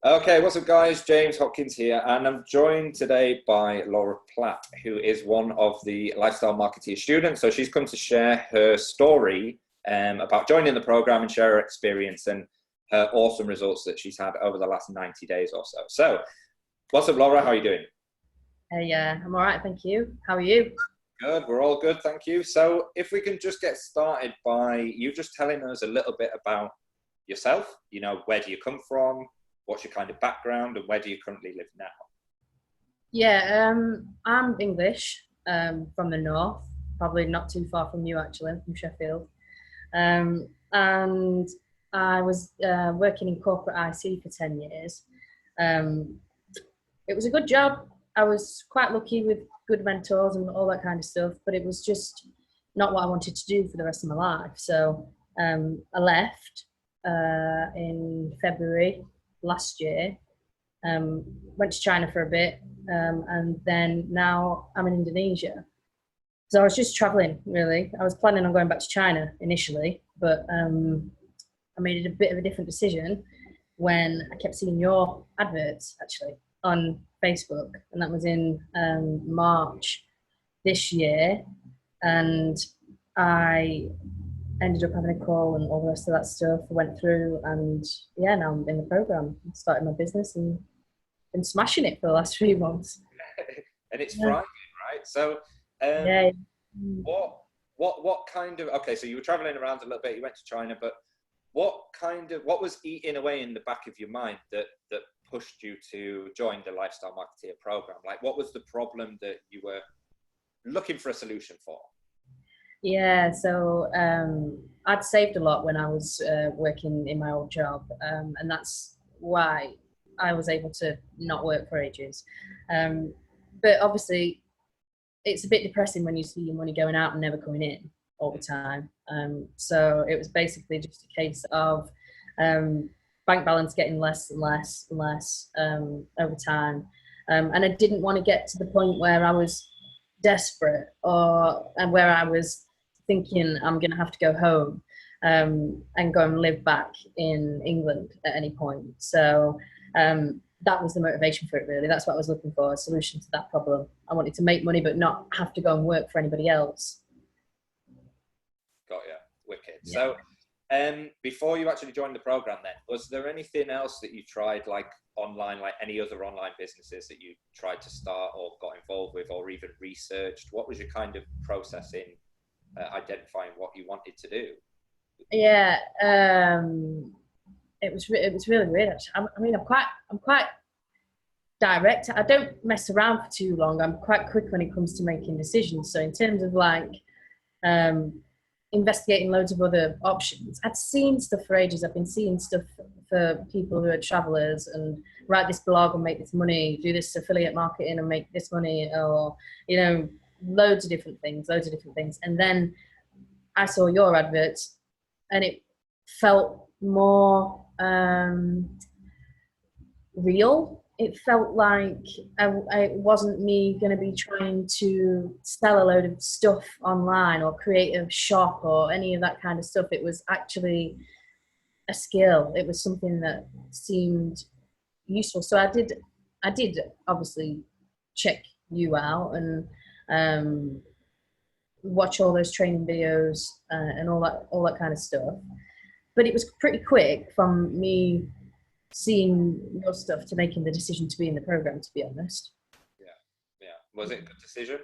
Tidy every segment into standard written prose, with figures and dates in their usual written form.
Okay, what's up, guys? James Hopkins here, and I'm joined today by Laura Platt, who is one of the Lifestyle Marketeer students. So she's come to share her story about joining the program and share her experience and her awesome results that she's had over the last 90 days or so. So, what's up, Laura? How are you doing? Yeah, I'm all right, thank you. How are you? Good, we're all good, thank you. So, if we can just get started by you just telling us a little bit about yourself, where do you come from? What's your kind of background and where do you currently live now? Yeah, I'm English, from the north, probably not too far from you actually, from Sheffield. And I was working in corporate IT for 10 years. It was a good job. I was quite lucky with good mentors and all that kind of stuff, but it was just not what I wanted to do for the rest of my life. So I left in February last year, went to China for a bit, and then now I'm in Indonesia. So I was just traveling, really. I was planning on going back to China initially, but I made a bit of a different decision when I kept seeing your adverts actually on Facebook, and that was in March this year, and I ended up having a call and all the rest of that stuff went through, and yeah, now I'm in the program. I started my business and been smashing it for the last 3 months. And it's thriving, right? So, Yeah. what kind of, okay, so you were traveling around a little bit, you went to China, but what was eating away in the back of your mind that pushed you to join the Lifestyle Marketeer program? Like, what was the problem that you were looking for a solution for? Yeah, so I'd saved a lot when I was working in my old job, and that's why I was able to not work for ages. But obviously, it's a bit depressing when you see your money going out and never coming in all the time. So it was basically just a case of bank balance getting less and less and less over time. And I didn't want to get to the point where I was desperate and where I was thinking I'm going to have to go home and go and live back in England at any point. So that was the motivation for it, really. That's what I was looking for, a solution to that problem. I wanted to make money but not have to go and work for anybody else. Got you. Wicked. Yeah. So before you actually joined the program then, was there anything else that you tried, like online, like any other online businesses that you tried to start or got involved with or even researched? What was your kind of process in identifying what you wanted to do? Yeah, it was really weird actually. I mean, I'm quite direct. I don't mess around for too long. I'm quite quick when it comes to making decisions. So in terms of like investigating loads of other options, I'd seen stuff for ages. I've been seeing stuff for people who are travelers and write this blog and make this money, do this affiliate marketing and make this money, or loads of different things. And then I saw your adverts and it felt more real. It felt like it wasn't me going to be trying to sell a load of stuff online or create a shop or any of that kind of stuff. It was actually a skill. It was something that seemed useful. So I did obviously check you out and watch all those training videos and all that kind of stuff. But it was pretty quick from me seeing your stuff to making the decision to be in the program, to be honest. Yeah. Was it a good decision?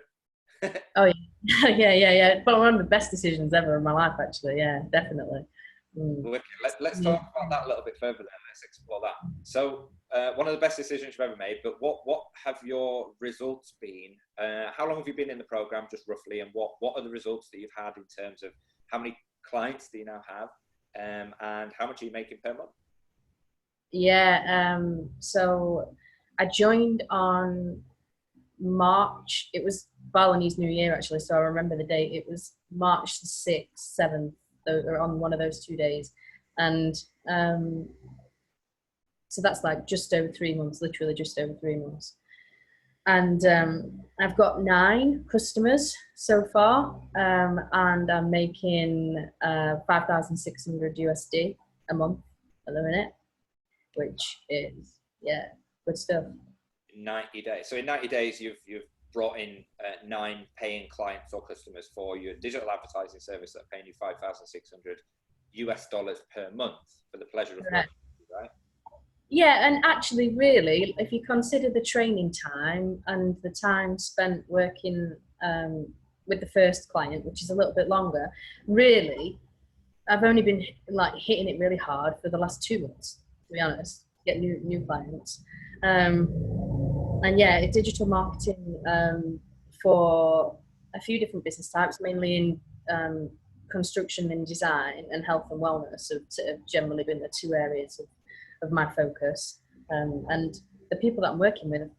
Oh yeah. yeah. But one of the best decisions ever in my life, actually. Yeah, definitely. Wicked. Let's talk about that a little bit further then. Let's explore that. So one of the best decisions you've ever made, but what have your results been? How long have you been in the program, just roughly, and what are the results that you've had in terms of how many clients do you now have, and how much are you making per month? Yeah, so I joined on March. It was Balinese New Year, actually, so I remember the date. It was March the 6th, 7th, or on one of those 2 days. And so that's like just over 3 months, literally just over 3 months. And I've got 9 customers so far, and I'm making 5,600 USD a month at the minute, which is Yeah, good stuff. 90 days. So in 90 days, you've brought in 9 paying clients or customers for your digital advertising service that are paying you $5,600 per month for the pleasure of working, right? Yeah, and actually, really, if you consider the training time and the time spent working with the first client, which is a little bit longer, really, I've only been like hitting it really hard for the last 2 months, to be honest, to get new clients. And yeah, it's digital marketing for a few different business types, mainly in construction and design, and health and wellness have sort of generally been the 2 areas of my focus. And the people that I'm working with,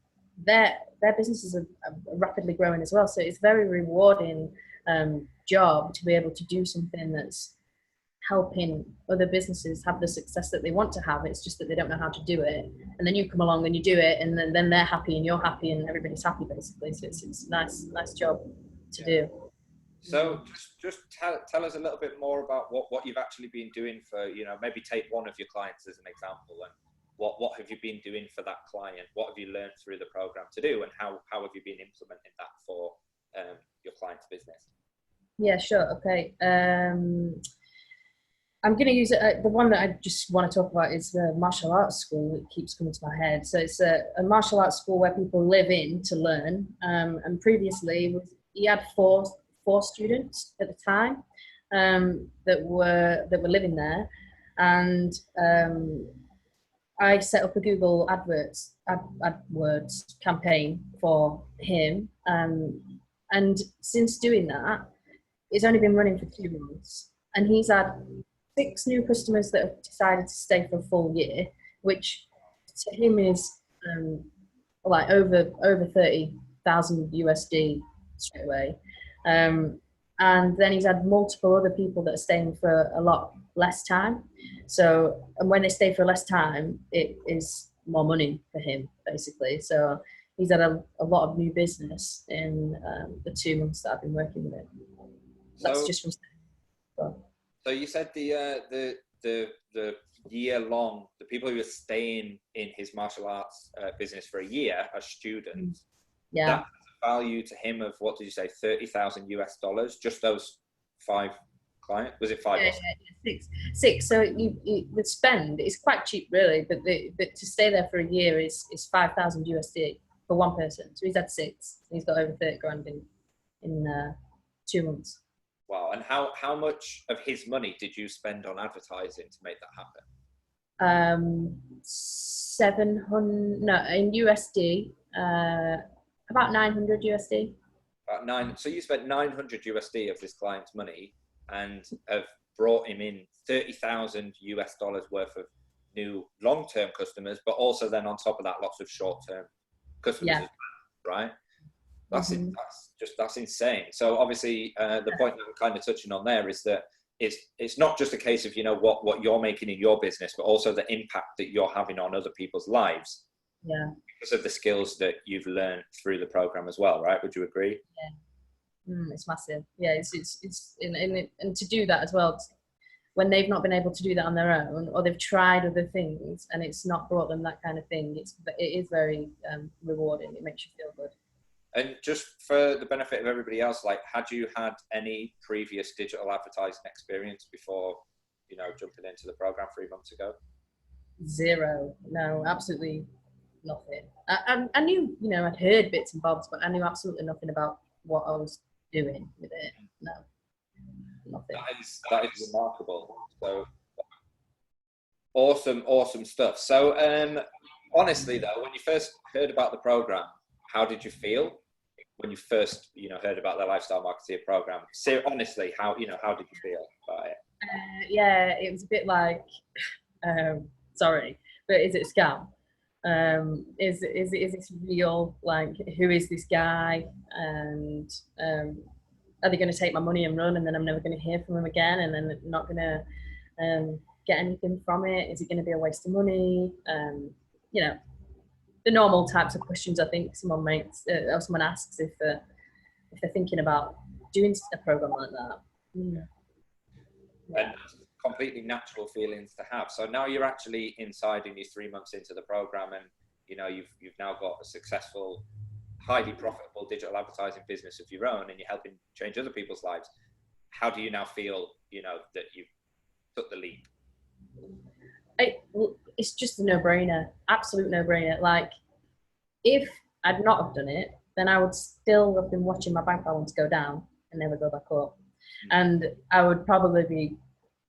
their businesses are rapidly growing as well. So it's a very rewarding job to be able to do something that's helping other businesses have the success that they want to have. It's just that they don't know how to do it, and then you come along and you do it, and then they're happy and you're happy and everybody's happy, basically. So it's a nice job to do. So just tell us a little bit more about what you've actually been doing for, maybe take one of your clients as an example, and what have you been doing for that client? What have you learned through the program to do, and how have you been implementing that for your client's business? Yeah, sure. Okay. I'm going to use the one that I just want to talk about is the martial arts school. It keeps coming to my head. So it's a martial arts school where people live in to learn. And previously, he had four students at the time that were living there, and I set up a Google AdWords campaign for him. And since doing that, it's only been running for 2 months, and he's had 6 new customers that have decided to stay for a full year, which to him is like over 30,000 USD straight away. And then he's had multiple other people that are staying for a lot less time. So, and when they stay for less time, it is more money for him, basically. So he's had a lot of new business in the 2 months that I've been working with him. That's just from. So you said the year long, the people who are staying in his martial arts business for a year as students, yeah, that value to him of, what did you say, 30,000 US dollars? Just those 5 clients? Was it 5? Yeah, 6. So the spend is quite cheap, really, but to stay there for a year is 5,000 USD for one person. So he's had 6. He's got over 30 grand in 2 months. Wow. And how much of his money did you spend on advertising to make that happen? 700, no, in USD, about 900 USD. About 9. So you spent 900 USD of this client's money and have brought him in 30,000 US dollars worth of new long-term customers, but also then on top of that, lots of short-term customers, as well, right? That's insane. So obviously, the point that we're kind of touching on there is that it's not just a case of what you're making in your business, but also the impact that you're having on other people's lives. Yeah. Because of the skills that you've learned through the program as well, right? Would you agree? Yeah. It's massive. Yeah. It's and to do that as well, when they've not been able to do that on their own, or they've tried other things and it's not brought them that kind of thing. It is very rewarding. It makes you feel good. And just for the benefit of everybody else, like, had you had any previous digital advertising experience before, jumping into the program 3 months ago? 0. No, absolutely nothing. I knew, I'd heard bits and bobs, but I knew absolutely nothing about what I was doing with it. No, nothing. That is remarkable. So awesome stuff. So honestly, though, when you first heard about the program, how did you feel when you first, heard about the lifestyle marketeer program? So honestly, how did you feel about it? Yeah, it was a bit like, sorry, but is it a scam? Is this real? Like, who is this guy? And are they going to take my money and run, and then I'm never going to hear from him again, and then not going to get anything from it? Is it going to be a waste of money? The normal types of questions I think someone makes, or someone asks if they're thinking about doing a program like that. And completely natural feelings to have. So now you're actually inside and you're 3 months into the program, and you know you've now got a successful, highly profitable digital advertising business of your own, and you're helping change other people's lives. How do you now feel, you know, that you've took the leap? It's just a no-brainer, absolute no-brainer. Like, if I'd not have done it, then I would still have been watching my bank balance go down and never go back up. And I would probably be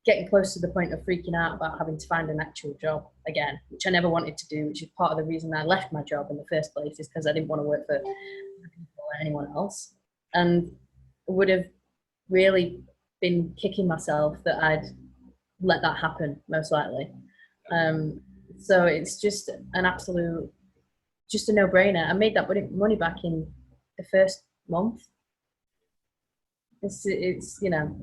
getting close to the point of freaking out about having to find an actual job again, which I never wanted to do, which is part of the reason I left my job in the first place, is because I didn't want to work for people or anyone else. And would have really been kicking myself that I'd let that happen, most likely. So it's just an absolute, just a no-brainer. I made that money back in the first month. It's you know.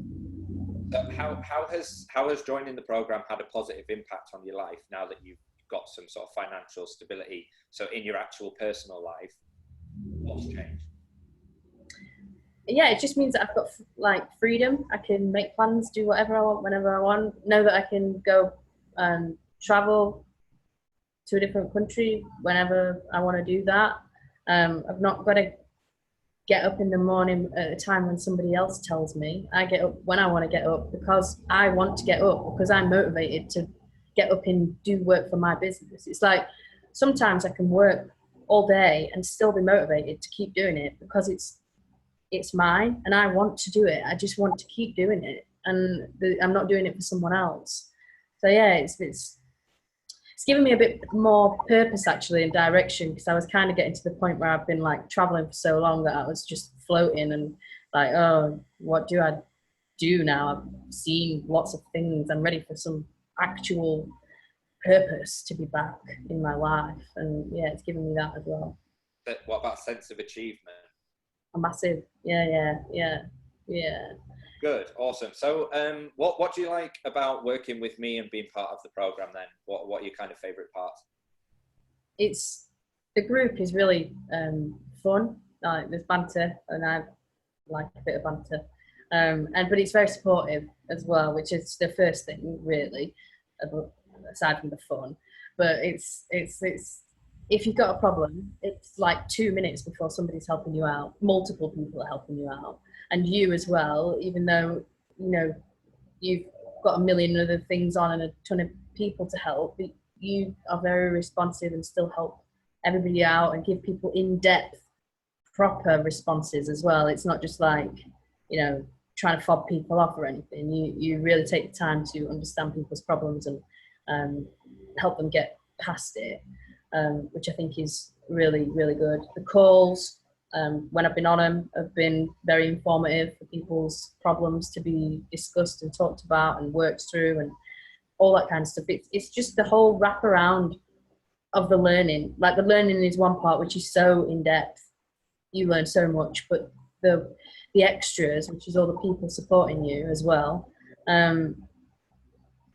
So how has joining the program had a positive impact on your life now that you've got some sort of financial stability? So in your actual personal life, what's changed? Yeah, it just means that I've got like freedom. I can make plans, do whatever I want, whenever I want. Know that I can go and travel to a different country whenever I want to do that. I've not got to get up in the morning at a time when somebody else tells me. I get up when I want to get up because I want to get up, because I'm motivated to get up and do work for my business. It's like sometimes I can work all day and still be motivated to keep doing it because it's mine and I want to do it. I just want to keep doing it, and I'm not doing it for someone else. So yeah, it's given me a bit more purpose actually and direction, because I was kind of getting to the point where I've been like traveling for so long that I was just floating and like, oh, what do I do now? I've seen lots of things. I'm ready for some actual purpose to be back in my life. And yeah, it's given me that as well. But what about sense of achievement? A massive, yeah. Good, awesome. So what do you like about working with me and being part of the program then? What are your kind of favorite parts? It's, the group is really fun. There's banter, and I like a bit of banter. But it's very supportive as well, which is the first thing really, aside from the fun. But it's if you've got a problem, it's like 2 minutes before somebody's helping you out. Multiple people are helping you out, and you as well. Even though you know you've got a million other things on and a ton of people to help, but you are very responsive and still help everybody out and give people in-depth, proper responses as well. It's not just like, you know, trying to fob people off or anything. You really take the time to understand people's problems and help them get past it, which I think is really, really good. The calls, when I've been on them, have been very informative for people's problems to be discussed and talked about and worked through and all that kind of stuff. It's just the whole wraparound of the learning. Like the learning is one part, which is so in depth. You learn so much, but the extras, which is all the people supporting you as well,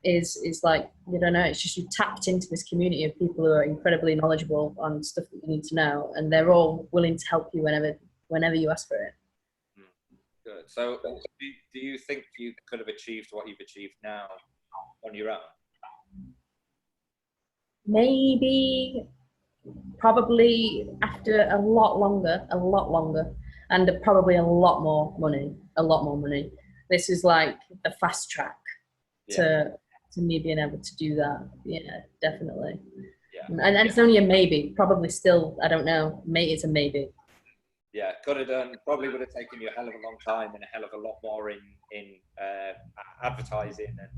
is like, you don't know, it's just you tapped into this community of people who are incredibly knowledgeable on stuff that you need to know, and they're all willing to help you whenever you ask for it. Good. So do you think you could have achieved what you've achieved now on your own? Maybe, probably after a lot longer, and probably a lot more money. This is like the fast track to me being able to do that. Yeah, definitely. Yeah. And it's only a maybe. Probably still, I don't know. It's a maybe. Yeah, could have done. Probably would have taken you a hell of a long time and a hell of a lot more in advertising and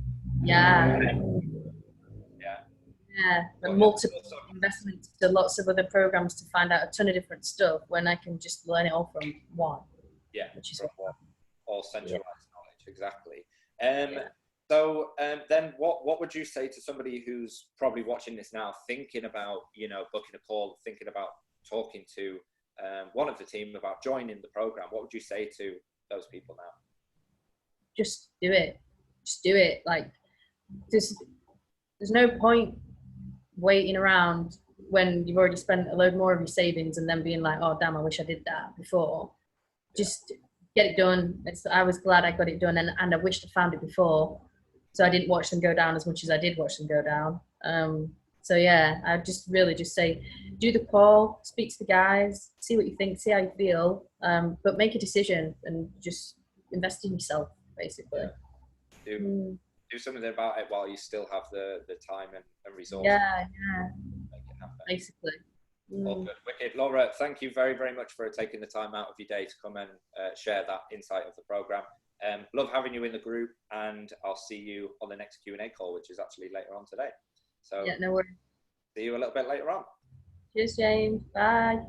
and multiple investments to lots of other programs to find out a ton of different stuff when I can just learn it all from one. Yeah, which is all centralized knowledge, exactly. So then what would you say to somebody who's probably watching this now, thinking about, you know, booking a call, thinking about talking to one of the team about joining the program? What would you say to those people now? Just do it. Just do it. Like, there's no point waiting around when you've already spent a load more of your savings and then being like, oh damn, I wish I did that before. Just get it done. I was glad I got it done, and I wished I found it before. So I didn't watch them go down as much as I did watch them go down. So yeah, I just really just say, do the call, speak to the guys, see what you think, see how you feel, but make a decision and just invest in yourself, basically. Do something about it while you still have the time and resources. Yeah, Make it happen. basically. All good. Wicked. Laura, thank you very, very much for taking the time out of your day to come and share that insight of the program. Love having you in the group, and I'll see you on the next Q&A call, which is actually later on today. So yeah, no worries. see you a little bit later on. Cheers, James. Bye.